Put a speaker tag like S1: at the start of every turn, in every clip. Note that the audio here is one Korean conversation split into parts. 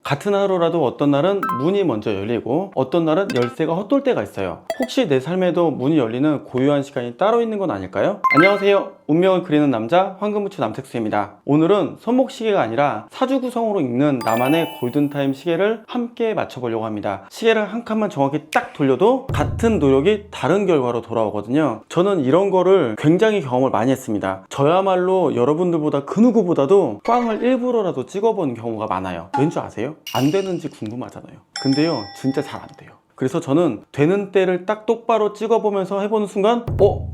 S1: 같은 하루라도 어떤 날은 문이 먼저 열리고 어떤 날은 열쇠가 헛돌 때가 있어요. 혹시 내 삶에도 문이 열리는 고유한 시간이 따로 있는 건 아닐까요? 안녕하세요. 운명을 그리는 남자 황금부츠 남택수입니다. 오늘은 손목시계가 아니라 사주 구성으로 읽는 나만의 골든타임 시계를 함께 맞춰보려고 합니다. 시계를 한 칸만 정확히 딱 돌려도 같은 노력이 다른 결과로 돌아오거든요. 저는 이런 거를 굉장히 경험을 많이 했습니다. 저야말로 여러분들보다 그 누구보다도 꽝을 일부러라도 찍어본 경우가 많아요. 왠 줄 아세요? 안 되는지 궁금하잖아요. 근데요, 진짜 잘 안 돼요. 그래서 저는 되는 때를 딱 똑바로 찍어보면서 해보는 순간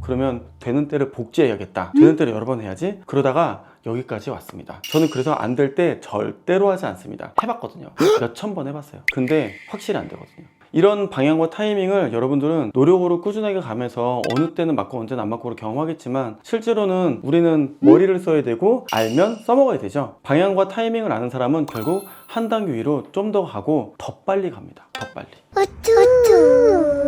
S1: 그러면 되는 때를 복제해야겠다. 되는 때를 여러 번 해야지. 그러다가 여기까지 왔습니다. 저는 그래서 안 될 때 절대로 하지 않습니다. 해봤거든요. 몇천 번 해봤어요. 근데 확실히 안 되거든요. 이런 방향과 타이밍을 여러분들은 노력으로 꾸준하게 가면서 어느 때는 맞고 언제는 안 맞고를 경험하겠지만, 실제로는 우리는 머리를 써야 되고 알면 써먹어야 되죠. 방향과 타이밍을 아는 사람은 결국 한 단계 위로 좀 더 가고 더 빨리 갑니다. 더 빨리.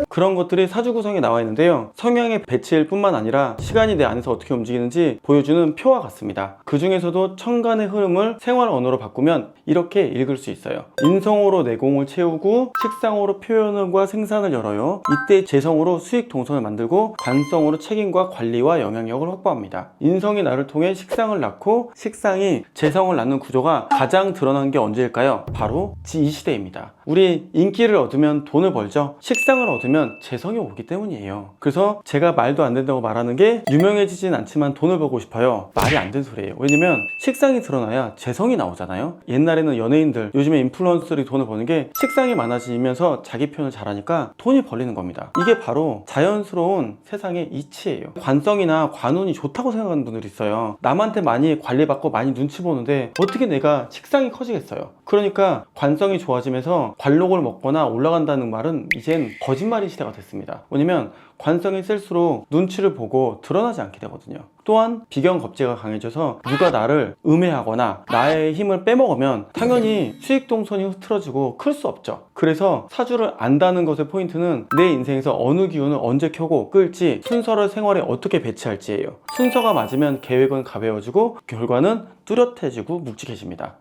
S1: 그런 것들이 사주 구성에 나와 있는데요, 성향의 배치일 뿐만 아니라 시간이 내 안에서 어떻게 움직이는지 보여주는 표와 같습니다. 그 중에서도 천간의 흐름을 생활 언어로 바꾸면 이렇게 읽을 수 있어요. 인성으로 내공을 채우고 식상으로 표현과 생산을 열어요. 이때 재성으로 수익 동선을 만들고 관성으로 책임과 관리와 영향력을 확보합니다. 인성이 나를 통해 식상을 낳고 식상이 재성을 낳는 구조가 가장 드러난 게 언제일까요? 바로 이 시대입니다. 우리 인기를 얻으면 돈을 벌죠. 식상을 얻으면 재성이 오기 때문이에요. 그래서 제가 말도 안 된다고 말하는 게 유명해지진 않지만 돈을 벌고 싶어요, 말이 안 되는 소리예요. 왜냐면 식상이 드러나야 재성이 나오잖아요. 옛날에는 연예인들, 요즘에 인플루언서들이 돈을 버는 게 식상이 많아지면서 자기 표현을 잘하니까 돈이 벌리는 겁니다. 이게 바로 자연스러운 세상의 이치예요. 관성이나 관운이 좋다고 생각하는 분들이 있어요. 남한테 많이 관리받고 많이 눈치 보는데 어떻게 내가 식상이 커지겠어요. 그러니까 관성이 좋아지면서 관록을 먹거나 올라간다는 말은 이젠 거짓말의 시대가 됐습니다. 왜냐면 관성이 쓸수록 눈치를 보고 드러나지 않게 되거든요. 또한 비견겁제가 강해져서 누가 나를 음해하거나 나의 힘을 빼먹으면 당연히 수익 동선이 흐트러지고 클 수 없죠. 그래서 사주를 안다는 것의 포인트는 내 인생에서 어느 기운을 언제 켜고 끌지, 순서를 생활에 어떻게 배치할지예요. 순서가 맞으면 계획은 가벼워지고 결과는 뚜렷해지고 묵직해집니다.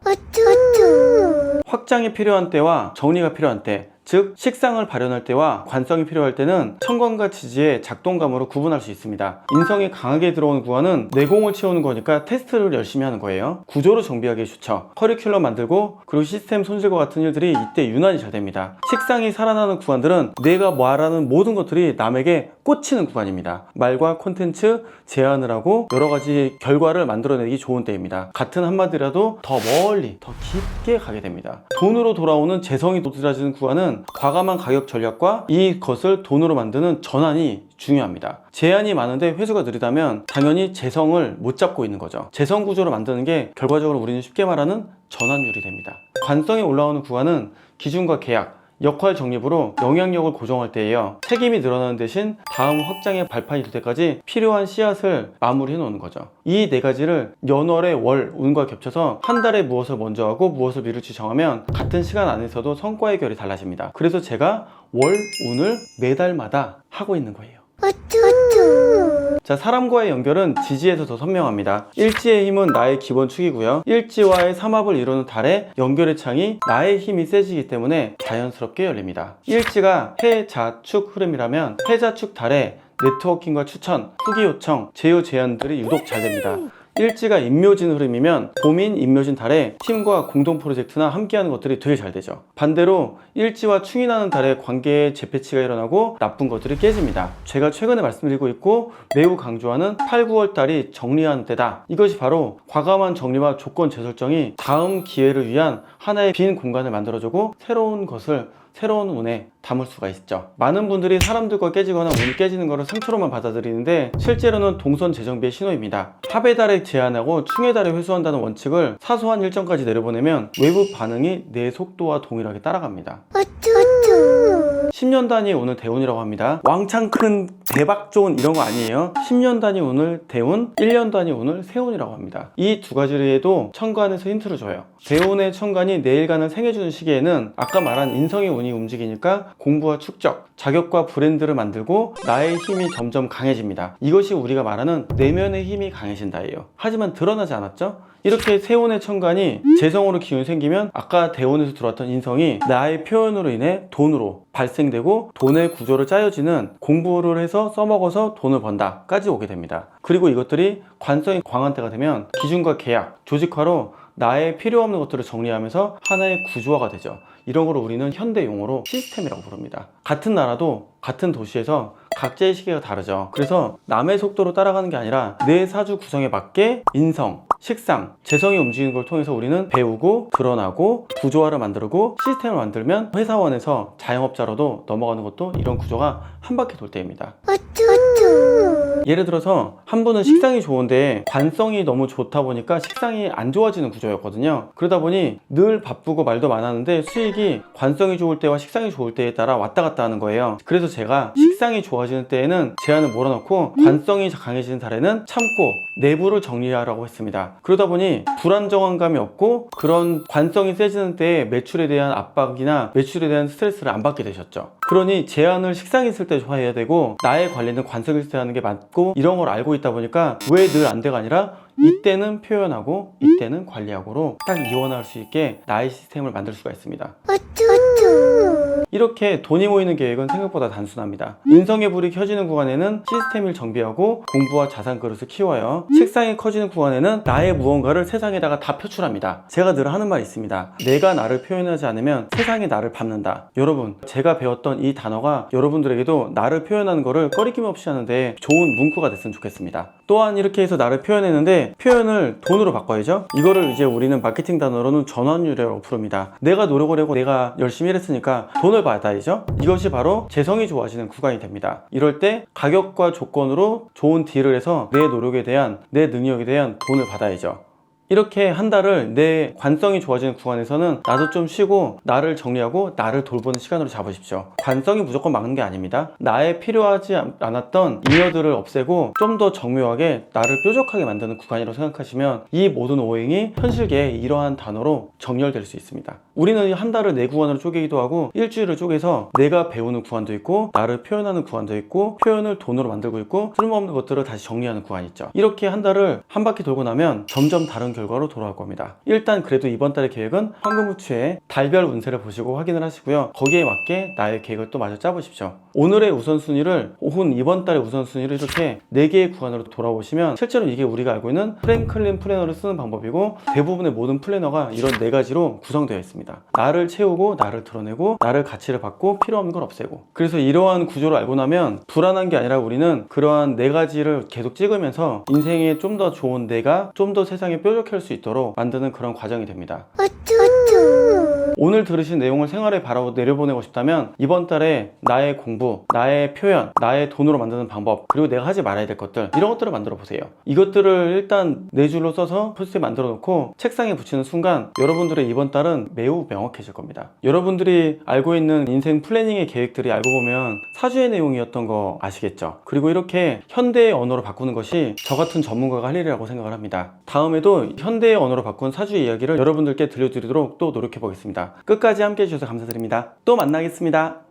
S1: 확장이 필요한 때와 정리가 필요한 때, 즉 식상을 발현할 때와 관성이 필요할 때는 천간과 지지의 작동감으로 구분할 수 있습니다. 인성이 강하게 들어오는 구간은 내공을 채우는 거니까 테스트를 열심히 하는 거예요. 구조를 정비하기 좋죠. 커리큘럼 만들고 그리고 시스템 손질과 같은 일들이 이때 유난히 잘 됩니다. 식상이 살아나는 구간들은 내가 말하는 모든 것들이 남에게 꽂히는 구간입니다. 말과 콘텐츠 제안을 하고 여러 가지 결과를 만들어내기 좋은 때입니다. 같은 한마디라도 더 멀리, 더 깊게 가게 됩니다. 돈으로 돌아오는 재성이 도드라지는 구간은 과감한 가격 전략과 이것을 돈으로 만드는 전환이 중요합니다. 제한이 많은데 회수가 느리다면 당연히 재성을 못 잡고 있는 거죠. 재성 구조를 만드는 게 결과적으로 우리는 쉽게 말하는 전환율이 됩니다. 관성이 올라오는 구간은 기준과 계약, 역할 정립으로 영향력을 고정할 때예요. 책임이 늘어나는 대신 다음 확장의 발판이 될 때까지 필요한 씨앗을 마무리해 놓는 거죠. 이 네 가지를 연월의 월, 운과 겹쳐서 한 달에 무엇을 먼저 하고 무엇을 미룰지 정하면 같은 시간 안에서도 성과의 결이 달라집니다. 그래서 제가 월, 운을 매달마다 하고 있는 거예요. 자, 사람과의 연결은 지지에서 더 선명합니다. 일지의 힘은 나의 기본 축이고요, 일지와의 삼합을 이루는 달의 연결의 창이 나의 힘이 세지기 때문에 자연스럽게 열립니다. 일지가 해, 자, 축 흐름이라면 해, 자, 축 달에 네트워킹과 추천, 후기 요청, 제휴 제안들이 유독 잘 됩니다. 일지가 임묘진 흐름이면 봄인 임묘진 달에 팀과 공동 프로젝트나 함께하는 것들이 되게 잘 되죠. 반대로 일지와 충인하는 달에 관계의 재패치가 일어나고 나쁜 것들이 깨집니다. 제가 최근에 말씀드리고 있고 매우 강조하는 8, 9월 달이 정리하는 때다. 이것이 바로 과감한 정리와 조건 재설정이 다음 기회를 위한 하나의 빈 공간을 만들어주고 새로운 것을 새로운 운에 담을 수가 있죠. 많은 분들이 사람들과 깨지거나 운이 깨지는 것을 상처로만 받아들이는데 실제로는 동선 재정비의 신호입니다. 합의 달에 제한하고 충의 달에 회수한다는 원칙을 사소한 일정까지 내려보내면 외부 반응이 내 속도와 동일하게 따라갑니다. 10년 단위 운을 대운이라고 합니다. 왕창 큰 대박 좋은 이런 거 아니에요. 10년 단위 운을 대운, 1년 단위 운을 세운이라고 합니다. 이 두 가지에도 천간에서 힌트를 줘요. 대운의 천간이 내일간을 생해주는 시기에는 아까 말한 인성의 운이 움직이니까 공부와 축적, 자격과 브랜드를 만들고 나의 힘이 점점 강해집니다. 이것이 우리가 말하는 내면의 힘이 강해진다예요. 하지만 드러나지 않았죠? 이렇게 세운의 천간이 재성으로 기운이 생기면 아까 대운에서 들어왔던 인성이 나의 표현으로 인해 돈으로 발생되고 돈의 구조를 짜여지는 공부를 해서 써먹어서 돈을 번다까지 오게 됩니다. 그리고 이것들이 관성이 강한 때가 되면 기준과 계약, 조직화로 나의 필요 없는 것들을 정리하면서 하나의 구조화가 되죠. 이런 걸 우리는 현대 용어로 시스템이라고 부릅니다. 같은 나라도 같은 도시에서 각자의 시계가 다르죠. 그래서 남의 속도로 따라가는 게 아니라 내 사주 구성에 맞게 인성, 식상, 재성이 움직이는 걸 통해서 우리는 배우고 드러나고 구조화를 만들고 시스템을 만들면 회사원에서 자영업자로도 넘어가는 것도 이런 구조가 한 바퀴 돌 때입니다. 예를 들어서 한 분은 식상이 좋은데 관성이 너무 좋다 보니까 식상이 안 좋아지는 구조였거든요. 그러다 보니 늘 바쁘고 말도 많았는데 수익이 관성이 좋을 때와 식상이 좋을 때에 따라 왔다 갔다 하는 거예요. 그래서 제가 식상이 좋아지는 때에는 제한을 몰아넣고 관성이 강해지는 달에는 참고 내부를 정리하라고 했습니다. 그러다 보니 불안정함이 없고 그런 관성이 세지는 때에 매출에 대한 압박이나 매출에 대한 스트레스를 안 받게 되셨죠. 그러니 제한을 식상이 있을 때 해야 되고 나의 관리는 관성이 있을 때 하는 게 맞고 이런 걸 알고 있다 보니까 왜 늘 안 돼가 아니라 이때는 표현하고 이때는 관리하고로 딱 이원할 수 있게 나의 시스템을 만들 수가 있습니다. 이렇게 돈이 모이는 계획은 생각보다 단순합니다. 인성의 불이 켜지는 구간에는 시스템을 정비하고 공부와 자산 그릇을 키워요. 식상이 커지는 구간에는 나의 무언가를 세상에다가 다 표출합니다. 제가 늘 하는 말이 있습니다. 내가 나를 표현하지 않으면 세상이 나를 밟는다. 여러분, 제가 배웠던 이 단어가 여러분들에게도 나를 표현하는 거를 꺼리낌 없이 하는데 좋은 문구가 됐으면 좋겠습니다. 또한 이렇게 해서 나를 표현했는데 표현을 돈으로 바꿔야죠. 이거를 이제 우리는 마케팅 단어로는 전환율이라고 부릅니다. 내가 노력을 하고 내가 열심히 일했으니까 돈을 받아야죠. 이것이 바로 재성이 좋아지는 구간이 됩니다. 이럴 때 가격과 조건으로 좋은 딜을 해서 내 노력에 대한 내 능력에 대한 돈을 받아야죠. 이렇게 한 달을 내 관성이 좋아지는 구간에서는 나도 좀 쉬고 나를 정리하고 나를 돌보는 시간으로 잡으십시오. 관성이 무조건 막는 게 아닙니다. 나의 필요하지 않았던 잉여들을 없애고 좀 더 정묘하게 나를 뾰족하게 만드는 구간이라고 생각하시면 이 모든 오행이 현실계의 이러한 단어로 정렬될 수 있습니다. 우리는 한 달을 네 구간으로 쪼개기도 하고 일주일을 쪼개서 내가 배우는 구간도 있고 나를 표현하는 구간도 있고 표현을 돈으로 만들고 있고 쓸모없는 것들을 다시 정리하는 구간이 있죠. 이렇게 한 달을 한 바퀴 돌고 나면 점점 다른 결과로 돌아올 겁니다. 일단 그래도 이번 달의 계획은 황금우추의 달별 운세를 보시고 확인을 하시고요. 거기에 맞게 나의 계획을 또 마저 짜보십시오. 오늘의 우선순위를 혹은 이번 달의 우선순위를 이렇게 4개의 구간으로 돌아보시면 실제로 이게 우리가 알고 있는 프랭클린 플래너를 쓰는 방법이고 대부분의 모든 플래너가 이런 4가지로 구성되어 있습니다. 나를 채우고 나를 드러내고 나를 가치를 받고 필요 없는 걸 없애고 그래서 이러한 구조를 알고 나면 불안한 게 아니라 우리는 그러한 4가지를 계속 찍으면서 인생에 좀 더 좋은 내가 좀 더 세상에 뾰족할 수 있도록 만드는 그런 과정이 됩니다. 오늘 들으신 내용을 생활에 바로 내려보내고 싶다면 이번 달에 나의 공부, 나의 표현, 나의 돈으로 만드는 방법 그리고 내가 하지 말아야 될 것들 이런 것들을 만들어 보세요. 이것들을 일단 4줄로 써서 포스트잇 만들어 놓고 책상에 붙이는 순간 여러분들의 이번 달은 매우 명확해질 겁니다. 여러분들이 알고 있는 인생 플래닝의 계획들이 알고 보면 사주의 내용이었던 거 아시겠죠? 그리고 이렇게 현대의 언어로 바꾸는 것이 저 같은 전문가가 할 일이라고 생각을 합니다. 다음에도 현대의 언어로 바꾼 사주의 이야기를 여러분들께 들려드리도록 또 노력해 보겠습니다. 끝까지 함께 해주셔서 감사드립니다. 또 만나겠습니다.